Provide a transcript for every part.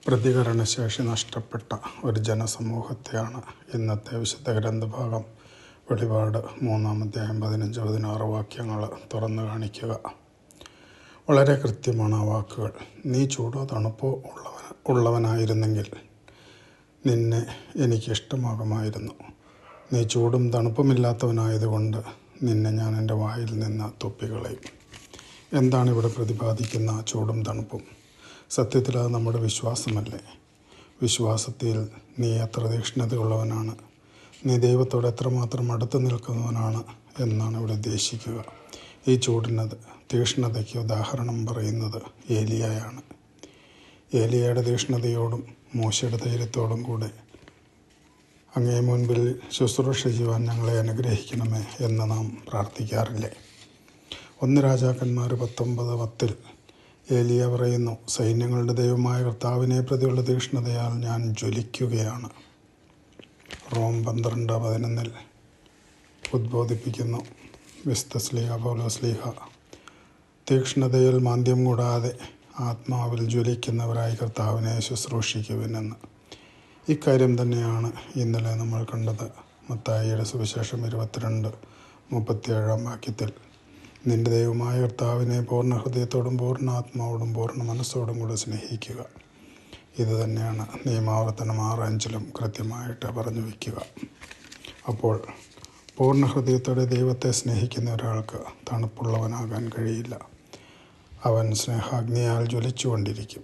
പ്രതികരണശേഷി നഷ്ടപ്പെട്ട ഒരു ജനസമൂഹത്തെയാണ് ഇന്നത്തെ വിശുദ്ധ ഗ്രന്ഥഭാഗം വെളിപാട് 3-ാം അധ്യായം 15-16 വാക്യങ്ങൾ തുറന്നു കാണിക്കുക. വളരെ കൃത്യമാണ് ആ വാക്കുകൾ. നീ ചൂടോ തണുപ്പോ ഉള്ളവനായിരുന്നെങ്കിൽ നിന്നെ എനിക്കിഷ്ടമാകുമായിരുന്നു. നീ ചൂടും തണുപ്പുമില്ലാത്തവനായതുകൊണ്ട് നിന്നെ ഞാൻ എൻ്റെ വായിൽ നിന്ന് തുപ്പികളയും. എന്താണ് ഇവിടെ പ്രതിപാദിക്കുന്ന ചൂടും തണുപ്പും? സത്യത്തിൽ അത് നമ്മുടെ വിശ്വാസമല്ലേ? വിശ്വാസത്തിൽ നീ എത്ര തീക്ഷ്ണതയുള്ളവനാണ്, നീ ദൈവത്തോട് എത്രമാത്രം അടുത്ത് നിൽക്കുന്നവനാണ് എന്നാണ് ഇവിടെ ഉദ്ദേശിക്കുക. ഈ തീക്ഷ്ണതയ്ക്ക് ഉദാഹരണം പറയുന്നത് ഏലിയായാണ്. ഏലിയയുടെ തീക്ഷ്ണതയോടും മോശയുടെ ധൈര്യത്തോടും കൂടെ അങ്ങേ മുൻപിൽ ശുശ്രൂഷ ചെയ്യുവാൻ ഞങ്ങളെ അനുഗ്രഹിക്കണമേ എന്ന് നാം പ്രാർത്ഥിക്കാറില്ലേ? 1 രാജാക്കന്മാർ 19:10 ഏലിയ പറയുന്നു, സൈന്യങ്ങളുടെ ദൈവമായ കർത്താവിനെ പ്രതിയുള്ള തീക്ഷ്ണതയാൽ ഞാൻ ജ്വലിക്കുകയാണ്. റോം 12:11 ഉദ്ബോധിപ്പിക്കുന്നു വിശുദ്ധ പൗലോസ്ലീഹ, തീക്ഷ്ണതയിൽ മാന്ദ്യം കൂടാതെ ആത്മാവിൽ ജ്വലിക്കുന്നവരായി കർത്താവിനെ ശുശ്രൂഷിക്കുവിനെന്ന്. ഇക്കാര്യം തന്നെയാണ് ഇന്നലെ നമ്മൾ കണ്ടത്. മത്തായിയുടെ സുവിശേഷം 22:37 വാക്യത്തിൽ, നിന്റെ ദൈവമായ കർത്താവിനെ പൂർണ്ണ ഹൃദയത്തോടും പൂർണ്ണ ആത്മാവോടും പൂർണ്ണ മനസ്സോടും കൂടെ സ്നേഹിക്കുക. ഇത് തന്നെയാണ് നിയമാവർത്തനം 6:5 കൃത്യമായിട്ട് പറഞ്ഞു വയ്ക്കുക. അപ്പോൾ പൂർണ്ണ ഹൃദയത്തോടെ ദൈവത്തെ സ്നേഹിക്കുന്ന ഒരാൾക്ക് തണുപ്പുള്ളവനാകാൻ കഴിയില്ല. അവൻ സ്നേഹാഗ്നിയാൽ ജ്വലിച്ചുകൊണ്ടിരിക്കും.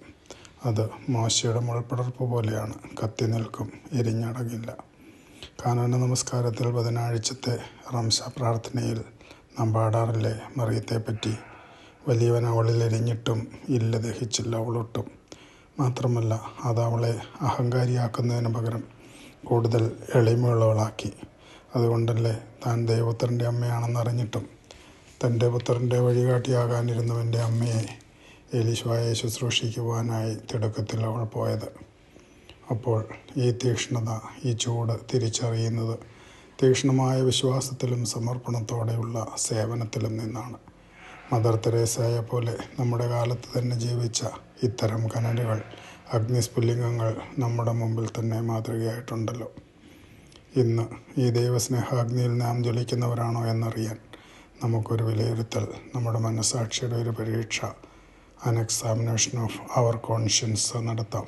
അത് മോശയുടെ മുൾപ്പടർപ്പ് പോലെയാണ്, കത്തി നിൽക്കും, എരിഞ്ഞടങ്ങില്ല. കാനാന നമസ്കാരത്തിൽ ബുധനാഴ്ചത്തെ റംസ പ്രാർത്ഥനയിൽ നാം പാടാറില്ലേ മറിയത്തെപ്പറ്റി, വലിയവൻ അവളിൽ എരിഞ്ഞിട്ടും ഇല്ല ദഹിച്ചില്ല അവളൊട്ടും. മാത്രമല്ല, അത് അവളെ അഹങ്കാരിയാക്കുന്നതിന് പകരം കൂടുതൽ എളിമയുള്ളവളാക്കി. അതുകൊണ്ടല്ലേ താൻ ദൈവപുത്രൻ്റെ അമ്മയാണെന്നറിഞ്ഞിട്ടും തൻ്റെ പുത്രൻ്റെ വഴികാട്ടിയാകാനിരുന്നവൻ്റെ അമ്മയെ എലീശായെ ശുശ്രൂഷിക്കുവാനായി തിടുക്കത്തിൽ അവൾ പോയത്. അപ്പോൾ ഈ തീക്ഷ്ണത, ഈ ചൂട് തിരിച്ചറിയുന്നത് തീക്ഷ്ണമായ വിശ്വാസത്തിലും സമർപ്പണത്തോടെയുള്ള സേവനത്തിലും നിന്നാണ്. മദർ തെരേസയെ പോലെ നമ്മുടെ കാലത്ത് തന്നെ ജീവിച്ച ഇത്തരം കനലുകൾ, അഗ്നിസ്ഫുല്ലിംഗങ്ങൾ നമ്മുടെ മുമ്പിൽ തന്നെ മാതൃകയായിട്ടുണ്ടല്ലോ. ഇന്ന് ഈ ദൈവസ്നേഹാഗ്നിയിൽ നാം ജ്വലിക്കുന്നവരാണോ എന്നറിയാൻ നമുക്കൊരു വിലയിരുത്തൽ, നമ്മുടെ മനസ്സാക്ഷിയുടെ ഒരു പരീക്ഷ, an examination of our conscience നടത്താം.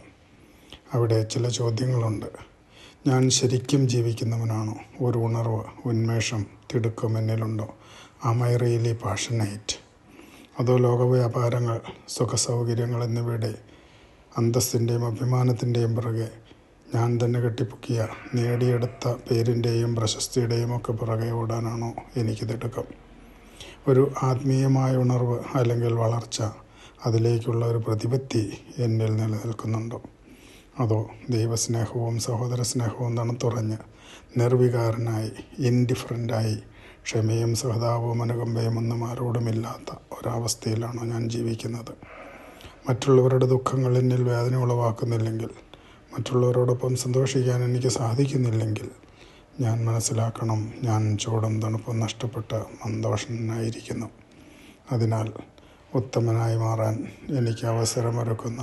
അവിടെ ചില ചോദ്യങ്ങളുണ്ട്. ഞാൻ ശരിക്കും ജീവിക്കുന്നവനാണോ? ഒരു ഉണർവ്, ഉന്മേഷം, തിടുക്കം എന്നിലുണ്ടോ? Am I really passionate? അതോ ലോകവ്യാപാരങ്ങൾ, സുഖസൗകര്യങ്ങൾ എന്നിവയുടെ അന്തസ്സിൻ്റെയും അഭിമാനത്തിൻ്റെയും പുറകെ, ഞാൻ തന്നെ കെട്ടിപ്പൊക്കിയ നേടിയെടുത്ത പേരിൻ്റെയും പ്രശസ്തിയുടെയും ഒക്കെ പുറകെ ഓടാനാണോ എനിക്ക് തിടുക്കം? ഒരു ആത്മീയമായ ഉണർവ് അല്ലെങ്കിൽ വളർച്ച, അതിലേക്കുള്ള ഒരു പ്രതിപത്തി എന്നിൽ നിലനിൽക്കുന്നുണ്ടോ? അതോ ദൈവസ്നേഹവും സഹോദര സ്നേഹവും തണുത്തുറഞ്ഞ് നിർവികാരനായി, ഇൻഡിഫറൻ്റായി, ക്ഷമയും സഹതാപവും അനുകമ്പയും ഒന്നും ആരോടുമില്ലാത്ത ഒരവസ്ഥയിലാണോ ഞാൻ ജീവിക്കുന്നത്? മറ്റുള്ളവരുടെ ദുഃഖങ്ങൾ എന്നിൽ വേദന ഉളവാക്കുന്നില്ലെങ്കിൽ, മറ്റുള്ളവരോടൊപ്പം സന്തോഷിക്കാൻ എനിക്ക് സാധിക്കുന്നില്ലെങ്കിൽ, ഞാൻ മനസ്സിലാക്കണം, ഞാൻ ചൂടും തണുപ്പും നഷ്ടപ്പെട്ട് മന്ദോഷനായിരിക്കുന്നു. അതിനാൽ ഉത്തമനായി മാറാൻ എനിക്ക് അവസരമൊരുക്കുന്ന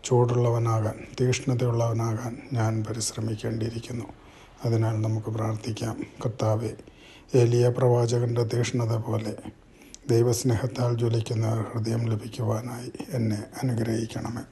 ചൂടുള്ളവനാകാൻ, തീക്ഷ്ണതയുള്ളവനാകാൻ ഞാൻ പരിശ്രമിക്കേണ്ടിയിരിക്കുന്നു. അതിനാൽ നമുക്ക് പ്രാർത്ഥിക്കാം. കർത്താവേ, ഏലിയ പ്രവാചകൻ്റെ തീക്ഷ്ണത പോലെ ദൈവസ്നേഹത്താൽ ജ്വലിക്കുന്ന ഹൃദയം ലഭിക്കുവാനായി എന്നെ അനുഗ്രഹിക്കണമേ.